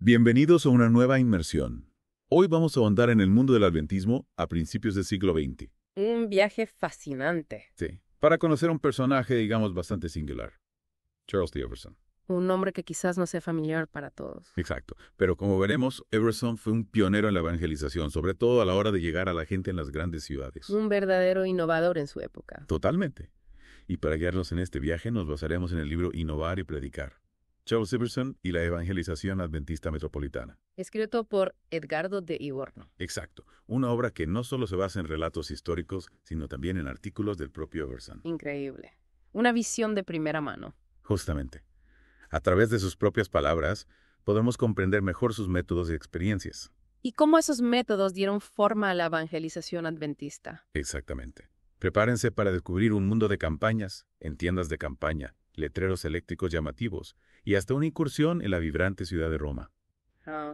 Bienvenidos a una nueva inmersión. Hoy vamos a ahondar en el mundo del adventismo a principios del siglo XX. Un viaje fascinante. Sí, para conocer a un personaje, digamos, bastante singular. Charles T. Everson. Un nombre que quizás no sea familiar para todos. Exacto. Pero como veremos, Everson fue un pionero en la evangelización, sobre todo a la hora de llegar a la gente en las grandes ciudades. Un verdadero innovador en su época. Totalmente. Y para guiarnos en este viaje nos basaremos en el libro Innovar y Predicar. Charles Everson y la evangelización adventista metropolitana. Escrito por Edgardo de Livorno. Exacto. Una obra que no solo se basa en relatos históricos, sino también en artículos del propio Everson. Increíble. Una visión de primera mano. Justamente. A través de sus propias palabras, podemos comprender mejor sus métodos y experiencias. Y cómo esos métodos dieron forma a la evangelización adventista. Exactamente. Prepárense para descubrir un mundo de campañas, en tiendas de campaña, letreros eléctricos llamativos y hasta una incursión en la vibrante ciudad de Roma.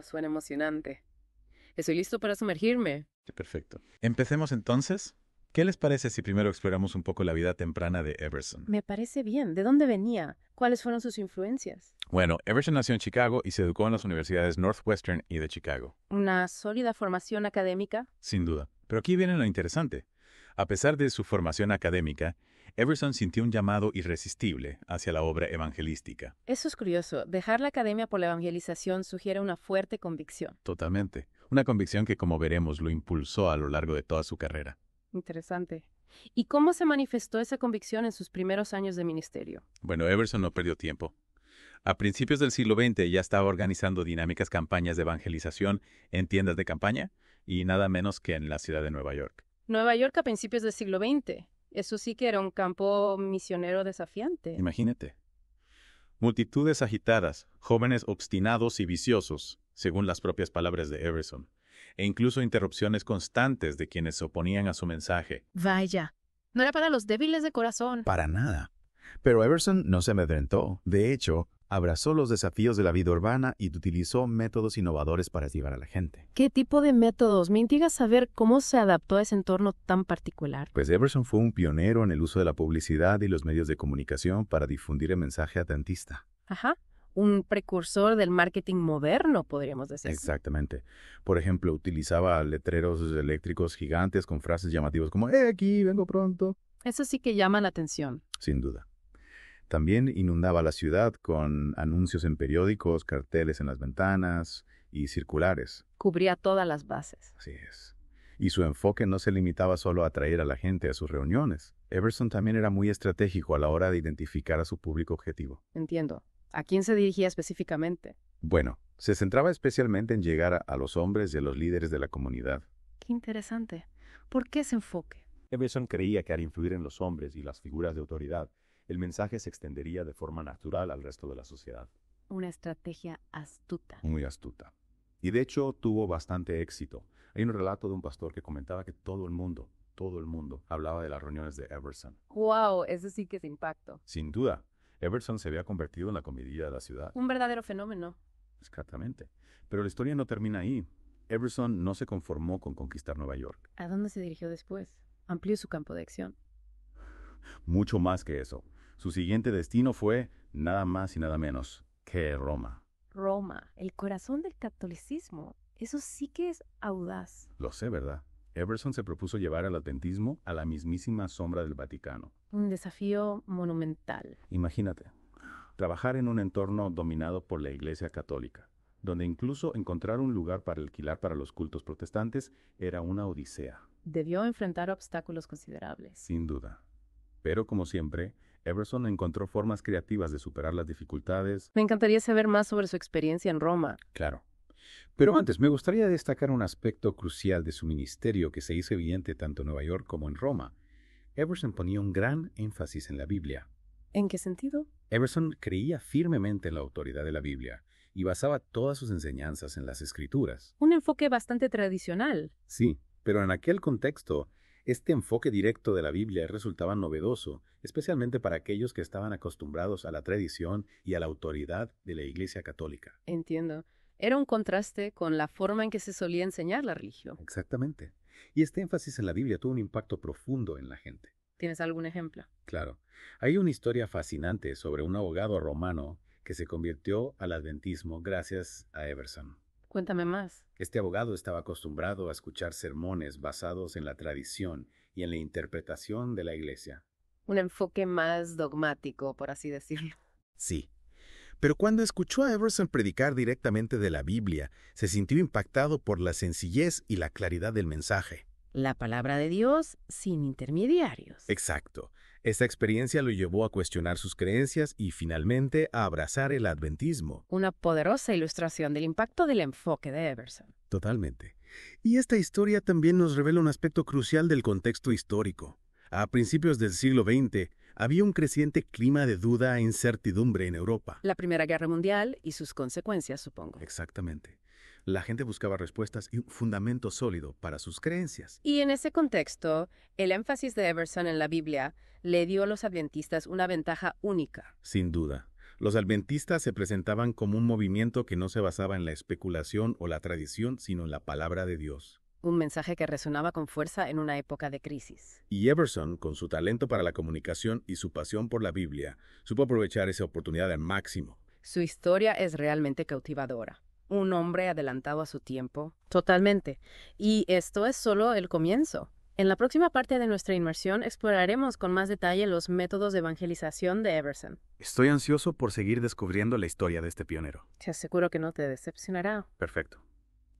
Suena emocionante. Estoy listo para sumergirme. Perfecto. Empecemos entonces. ¿Qué les parece si primero exploramos un poco la vida temprana de Everson? Me parece bien. ¿De dónde venía? ¿Cuáles fueron sus influencias? Bueno, Everson nació en Chicago y se educó en las universidades Northwestern y de Chicago. ¿Una sólida formación académica? Sin duda. Pero aquí viene lo interesante. A pesar de su formación académica, Everson sintió un llamado irresistible hacia la obra evangelística. Eso es curioso. Dejar la academia por la evangelización sugiere una fuerte convicción. Totalmente. Una convicción que, como veremos, lo impulsó a lo largo de toda su carrera. Interesante. ¿Y cómo se manifestó esa convicción en sus primeros años de ministerio? Bueno, Everson no perdió tiempo. A principios del siglo XX ya estaba organizando dinámicas campañas de evangelización en tiendas de campaña y nada menos que en la ciudad de Nueva York. Nueva York a principios del siglo XX. Eso sí que era un campo misionero desafiante. Imagínate. Multitudes agitadas, jóvenes obstinados y viciosos, según las propias palabras de Everson, e incluso interrupciones constantes de quienes se oponían a su mensaje. Vaya, no era para los débiles de corazón. Para nada. Pero Everson no se amedrentó. De hecho, abrazó los desafíos de la vida urbana y utilizó métodos innovadores para llevar a la gente. ¿Qué tipo de métodos? Me intriga saber cómo se adaptó a ese entorno tan particular. Pues Everson fue un pionero en el uso de la publicidad y los medios de comunicación para difundir el mensaje adventista. Ajá. Un precursor del marketing moderno, podríamos decir. Exactamente. Por ejemplo, utilizaba letreros eléctricos gigantes con frases llamativas como aquí, vengo pronto». Eso sí que llama la atención. Sin duda. También inundaba la ciudad con anuncios en periódicos, carteles en las ventanas y circulares. Cubría todas las bases. Así es. Y su enfoque no se limitaba solo a atraer a la gente a sus reuniones. Everson también era muy estratégico a la hora de identificar a su público objetivo. Entiendo. ¿A quién se dirigía específicamente? Bueno, se centraba especialmente en llegar a los hombres y a los líderes de la comunidad. Qué interesante. ¿Por qué ese enfoque? Everson creía que al influir en los hombres y las figuras de autoridad, el mensaje se extendería de forma natural al resto de la sociedad. Una estrategia astuta. Muy astuta. Y de hecho tuvo bastante éxito. Hay un relato de un pastor que comentaba que todo el mundo, hablaba de las reuniones de Everson. ¡Wow! Eso sí que es impacto. Sin duda, Everson se había convertido en la comidilla de la ciudad. Un verdadero fenómeno. Exactamente. Pero la historia no termina ahí. Everson no se conformó con conquistar Nueva York. ¿A dónde se dirigió después? Amplió su campo de acción. Mucho más que eso. Su siguiente destino fue nada más y nada menos que Roma. Roma, el corazón del catolicismo. Eso sí que es audaz. Lo sé, ¿verdad? Everson se propuso llevar al adventismo a la mismísima sombra del Vaticano. Un desafío monumental. Imagínate, trabajar en un entorno dominado por la Iglesia Católica, donde incluso encontrar un lugar para alquilar para los cultos protestantes era una odisea. Debió enfrentar obstáculos considerables. Sin duda. Pero como siempre, Everson encontró formas creativas de superar las dificultades. Me encantaría saber más sobre su experiencia en Roma. Claro. Pero antes, me gustaría destacar un aspecto crucial de su ministerio que se hizo evidente tanto en Nueva York como en Roma. Everson ponía un gran énfasis en la Biblia. ¿En qué sentido? Everson creía firmemente en la autoridad de la Biblia y basaba todas sus enseñanzas en las Escrituras. Un enfoque bastante tradicional. Sí, pero en aquel contexto, este enfoque directo de la Biblia resultaba novedoso, especialmente para aquellos que estaban acostumbrados a la tradición y a la autoridad de la Iglesia Católica. Entiendo. Era un contraste con la forma en que se solía enseñar la religión. Exactamente. Y este énfasis en la Biblia tuvo un impacto profundo en la gente. ¿Tienes algún ejemplo? Claro. Hay una historia fascinante sobre un abogado romano que se convirtió al adventismo gracias a Everson. Cuéntame más. Este abogado estaba acostumbrado a escuchar sermones basados en la tradición y en la interpretación de la iglesia. Un enfoque más dogmático, por así decirlo. Sí. Pero cuando escuchó a Everson predicar directamente de la Biblia, se sintió impactado por la sencillez y la claridad del mensaje. La palabra de Dios sin intermediarios. Exacto. Esta experiencia lo llevó a cuestionar sus creencias y finalmente a abrazar el adventismo. Una poderosa ilustración del impacto del enfoque de Everson. Totalmente. Y esta historia también nos revela un aspecto crucial del contexto histórico. A principios del siglo XX, había un creciente clima de duda e incertidumbre en Europa. La Primera Guerra Mundial y sus consecuencias, supongo. Exactamente. La gente buscaba respuestas y un fundamento sólido para sus creencias. Y en ese contexto, el énfasis de Everson en la Biblia le dio a los adventistas una ventaja única. Sin duda. Los adventistas se presentaban como un movimiento que no se basaba en la especulación o la tradición, sino en la palabra de Dios. Un mensaje que resonaba con fuerza en una época de crisis. Y Everson, con su talento para la comunicación y su pasión por la Biblia, supo aprovechar esa oportunidad al máximo. Su historia es realmente cautivadora. Un hombre adelantado a su tiempo. Totalmente. Y esto es solo el comienzo. En la próxima parte de nuestra inmersión exploraremos con más detalle los métodos de evangelización de Everson. Estoy ansioso por seguir descubriendo la historia de este pionero. Te aseguro que no te decepcionará. Perfecto.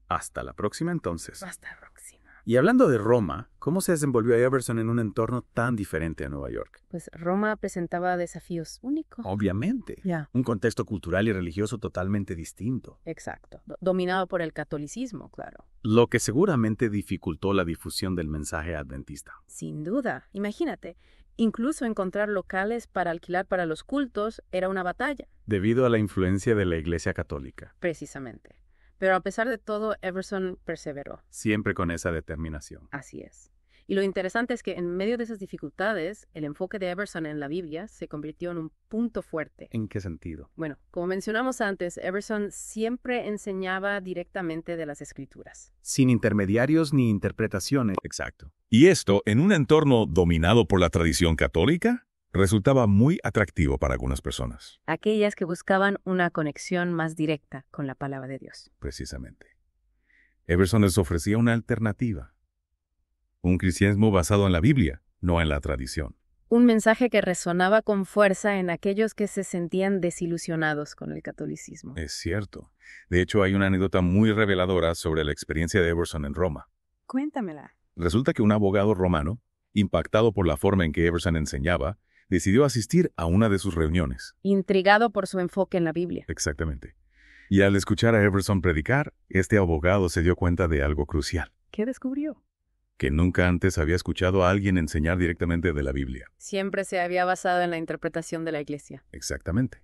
Hasta la próxima entonces. Hasta la próxima. Y hablando de Roma, ¿cómo se desenvolvió Everson en un entorno tan diferente a Nueva York? Pues Roma presentaba desafíos únicos. Obviamente. Ya. Un contexto cultural y religioso totalmente distinto. Exacto. Dominado por el catolicismo, claro. Lo que seguramente dificultó la difusión del mensaje adventista. Sin duda. Imagínate. Incluso encontrar locales para alquilar para los cultos era una batalla. Debido a la influencia de la Iglesia Católica. Precisamente. Pero a pesar de todo, Everson perseveró. Siempre con esa determinación. Así es. Y lo interesante es que en medio de esas dificultades, el enfoque de Everson en la Biblia se convirtió en un punto fuerte. ¿En qué sentido? Bueno, como mencionamos antes, Everson siempre enseñaba directamente de las Escrituras. Sin intermediarios ni interpretaciones. Exacto. ¿Y esto en un entorno dominado por la tradición católica? Resultaba muy atractivo para algunas personas. Aquellas que buscaban una conexión más directa con la palabra de Dios. Precisamente. Everson les ofrecía una alternativa. Un cristianismo basado en la Biblia, no en la tradición. Un mensaje que resonaba con fuerza en aquellos que se sentían desilusionados con el catolicismo. Es cierto. De hecho, hay una anécdota muy reveladora sobre la experiencia de Everson en Roma. Cuéntamela. Resulta que un abogado romano, impactado por la forma en que Everson enseñaba, decidió asistir a una de sus reuniones. Intrigado por su enfoque en la Biblia. Exactamente. Y al escuchar a Everson predicar, este abogado se dio cuenta de algo crucial, ¿Qué descubrió? que nunca antes había escuchado a alguien enseñar directamente de la Biblia. Siempre se había basado en la interpretación de la Iglesia. Exactamente.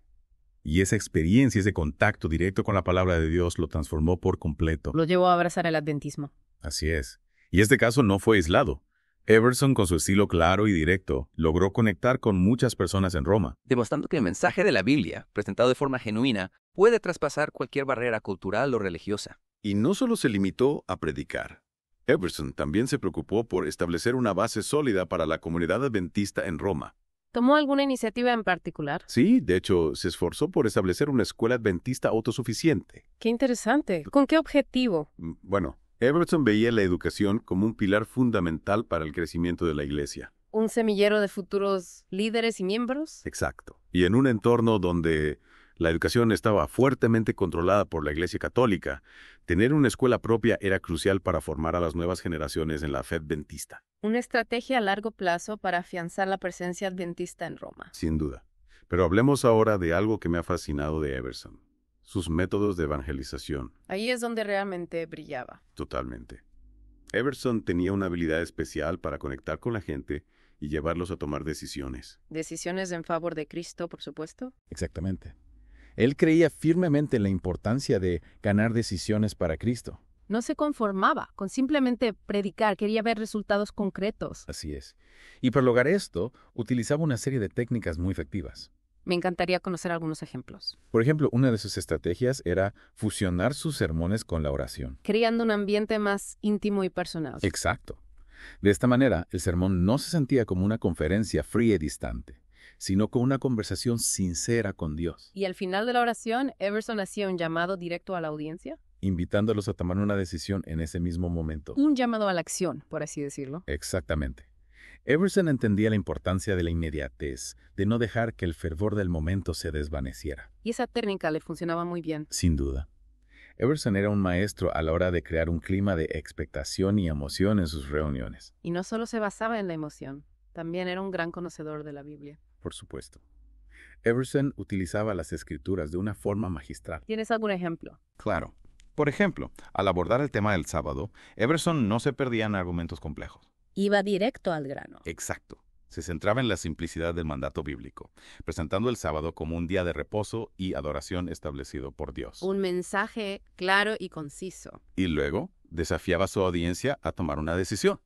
Y esa experiencia, ese contacto directo con la palabra de Dios lo transformó por completo. Lo llevó a abrazar el adventismo. Así es. Y este caso no fue aislado. Everson, con su estilo claro y directo, logró conectar con muchas personas en Roma. Demostrando que el mensaje de la Biblia, presentado de forma genuina, puede traspasar cualquier barrera cultural o religiosa. Y no solo se limitó a predicar. Everson también se preocupó por establecer una base sólida para la comunidad adventista en Roma. ¿Tomó alguna iniciativa en particular? Sí, de hecho, se esforzó por establecer una escuela adventista autosuficiente. Qué interesante. ¿Con qué objetivo? Bueno, Everson veía la educación como un pilar fundamental para el crecimiento de la iglesia. ¿Un semillero de futuros líderes y miembros? Exacto. Y en un entorno donde la educación estaba fuertemente controlada por la Iglesia Católica, tener una escuela propia era crucial para formar a las nuevas generaciones en la fe adventista. Una estrategia a largo plazo para afianzar la presencia adventista en Roma. Sin duda. Pero hablemos ahora de algo que me ha fascinado de Everson. Sus métodos de evangelización. Ahí es donde realmente brillaba. Totalmente. Everson tenía una habilidad especial para conectar con la gente y llevarlos a tomar decisiones. Decisiones en favor de Cristo, por supuesto. Exactamente. Él creía firmemente en la importancia de ganar decisiones para Cristo. No se conformaba con simplemente predicar, quería ver resultados concretos. Así es. Y para lograr esto, utilizaba una serie de técnicas muy efectivas. Me encantaría conocer algunos ejemplos. Por ejemplo, una de sus estrategias era fusionar sus sermones con la oración. Creando un ambiente más íntimo y personal. Exacto. De esta manera, el sermón no se sentía como una conferencia fría y distante, sino con una conversación sincera con Dios, Y al final de la oración, Everson hacía un llamado directo a la audiencia. invitándolos a tomar una decisión en ese mismo momento. Un llamado a la acción, por así decirlo. Exactamente. Everson entendía la importancia de la inmediatez, de no dejar que el fervor del momento se desvaneciera. Y esa técnica le funcionaba muy bien. Sin duda. Everson era un maestro a la hora de crear un clima de expectación y emoción en sus reuniones. Y no solo se basaba en la emoción, también era un gran conocedor de la Biblia. Por supuesto. Everson utilizaba las escrituras de una forma magistral. ¿Tienes algún ejemplo? Claro. Por ejemplo, al abordar el tema del sábado, Everson no se perdía en argumentos complejos. Iba directo al grano. Exacto. Se centraba en la simplicidad del mandato bíblico, presentando el sábado como un día de reposo y adoración establecido por Dios. Un mensaje claro y conciso. Y luego desafiaba a su audiencia a tomar una decisión.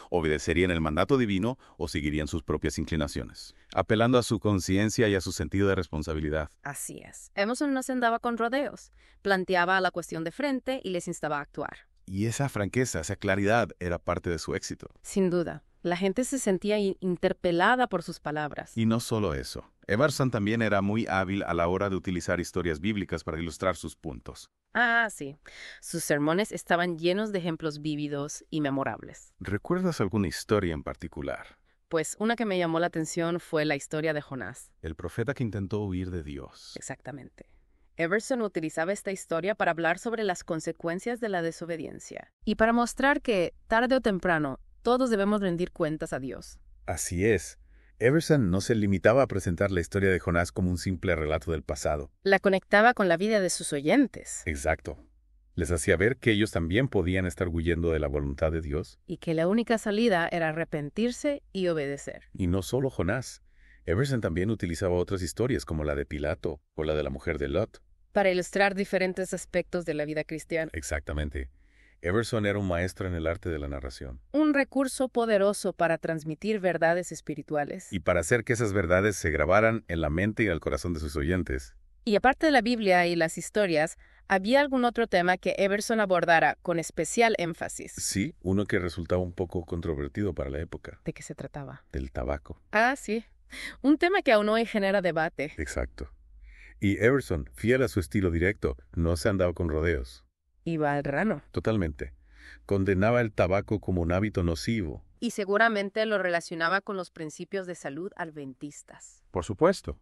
Obedecerían el mandato divino o seguirían sus propias inclinaciones, apelando a su conciencia y a su sentido de responsabilidad. Así es. Emerson no se andaba con rodeos. Planteaba la cuestión de frente y les instaba a actuar. Y esa franqueza, esa claridad era parte de su éxito. Sin duda. La gente se sentía interpelada por sus palabras. Y no solo eso. Everson también era muy hábil a la hora de utilizar historias bíblicas para ilustrar sus puntos. Ah, sí. Sus sermones estaban llenos de ejemplos vívidos y memorables. ¿Recuerdas alguna historia en particular? Pues una que me llamó la atención fue la historia de Jonás. El profeta que intentó huir de Dios. Exactamente. Everson utilizaba esta historia para hablar sobre las consecuencias de la desobediencia y para mostrar que, tarde o temprano, todos debemos rendir cuentas a Dios. Así es. Everson no se limitaba a presentar la historia de Jonás como un simple relato del pasado. La conectaba con la vida de sus oyentes. Exacto. Les hacía ver que ellos también podían estar huyendo de la voluntad de Dios. Y que la única salida era arrepentirse y obedecer. Y no solo Jonás. Everson también utilizaba otras historias como la de Pilato o la de la mujer de Lot. Para ilustrar diferentes aspectos de la vida cristiana. Exactamente. Everson era un maestro en el arte de la narración. Un recurso poderoso para transmitir verdades espirituales. Y para hacer que esas verdades se grabaran en la mente y en el corazón de sus oyentes. Y aparte de la Biblia y las historias, ¿había algún otro tema que Everson abordara con especial énfasis? Sí, uno que resultaba un poco controvertido para la época. ¿De qué se trataba? Del tabaco. Ah, sí. Un tema que aún hoy genera debate. Exacto. Y Everson, fiel a su estilo directo, no se andaba con rodeos. Iba al grano. Totalmente. Condenaba el tabaco como un hábito nocivo. Y seguramente lo relacionaba con los principios de salud adventistas. Por supuesto.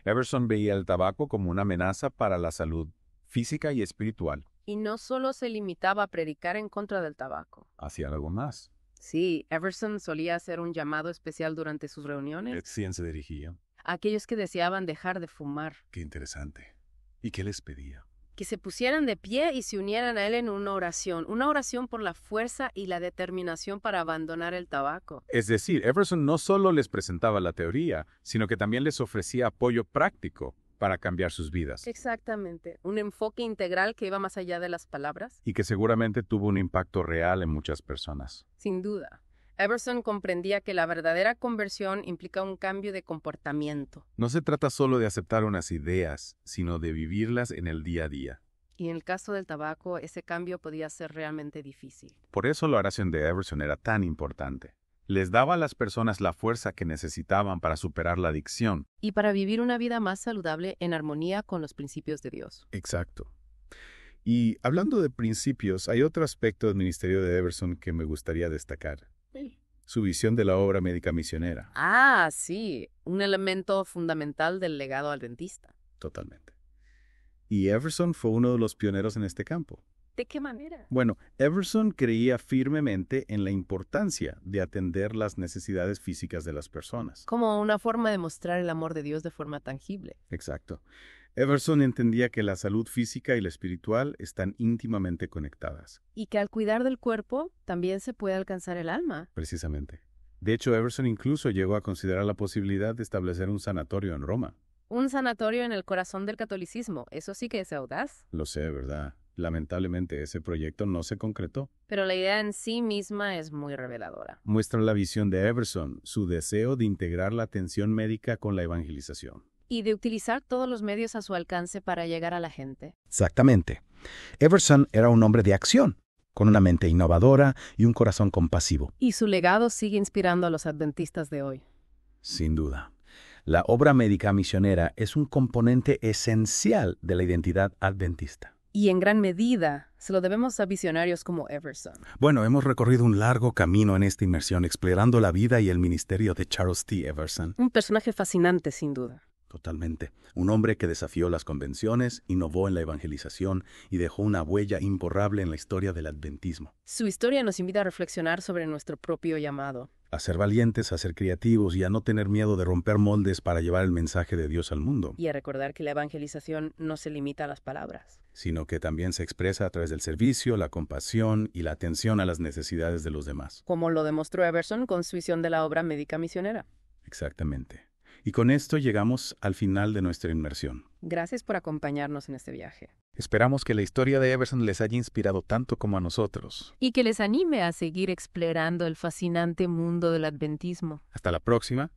Everson veía el tabaco como una amenaza para la salud física y espiritual. Y no solo se limitaba a predicar en contra del tabaco. Hacía algo más. Sí, Everson solía hacer un llamado especial durante sus reuniones ¿Quién se dirigía? a aquellos que deseaban dejar de fumar, Qué interesante. ¿Y qué les pedía? que se pusieran de pie y se unieran a él en una oración por la fuerza y la determinación para abandonar el tabaco. Es decir, Everson no solo les presentaba la teoría, sino que también les ofrecía apoyo práctico para cambiar sus vidas. Exactamente, un enfoque integral que iba más allá de las palabras. Y que seguramente tuvo un impacto real en muchas personas. Sin duda. Everson comprendía que la verdadera conversión implica un cambio de comportamiento. No se trata solo de aceptar unas ideas, sino de vivirlas en el día a día. Y en el caso del tabaco, ese cambio podía ser realmente difícil. Por eso la oración de Everson era tan importante. Les daba a las personas la fuerza que necesitaban para superar la adicción. Y para vivir una vida más saludable en armonía con los principios de Dios. Exacto. Y hablando de principios, hay otro aspecto del ministerio de Everson que me gustaría destacar. Su visión de la obra médica misionera. Ah, sí, un elemento fundamental del legado adventista. Totalmente. Y Everson fue uno de los pioneros en este campo. ¿De qué manera? Bueno, Everson creía firmemente en la importancia de atender las necesidades físicas de las personas. Como una forma de mostrar el amor de Dios de forma tangible. Exacto. Everson entendía que la salud física y la espiritual están íntimamente conectadas. Y que al cuidar del cuerpo también se puede alcanzar el alma. Precisamente. De hecho, Everson incluso llegó a considerar la posibilidad de establecer un sanatorio en Roma. Un sanatorio en el corazón del catolicismo, eso sí que es audaz. Lo sé, ¿verdad? Lamentablemente ese proyecto no se concretó. Pero la idea en sí misma es muy reveladora. Muestra la visión de Everson, su deseo de integrar la atención médica con la evangelización. Y de utilizar todos los medios a su alcance para llegar a la gente. Exactamente. Everson era un hombre de acción, con una mente innovadora y un corazón compasivo. Y su legado sigue inspirando a los adventistas de hoy. Sin duda. La obra médica misionera es un componente esencial de la identidad adventista. Y en gran medida se lo debemos a visionarios como Everson. Bueno, hemos recorrido un largo camino en esta inmersión explorando la vida y el ministerio de Charles T. Everson. Un personaje fascinante, sin duda. Totalmente. Un hombre que desafió las convenciones, innovó en la evangelización y dejó una huella imborrable en la historia del adventismo. Su historia nos invita a reflexionar sobre nuestro propio llamado. A ser valientes, a ser creativos y a no tener miedo de romper moldes para llevar el mensaje de Dios al mundo. Y a recordar que la evangelización no se limita a las palabras, sino que también se expresa a través del servicio, la compasión y la atención a las necesidades de los demás. como lo demostró Everson con su visión de la obra médica misionera. Exactamente. Y con esto llegamos al final de nuestra inmersión. Gracias por acompañarnos en este viaje. Esperamos que la historia de Everson les haya inspirado tanto como a nosotros. Y que les anime a seguir explorando el fascinante mundo del adventismo. Hasta la próxima.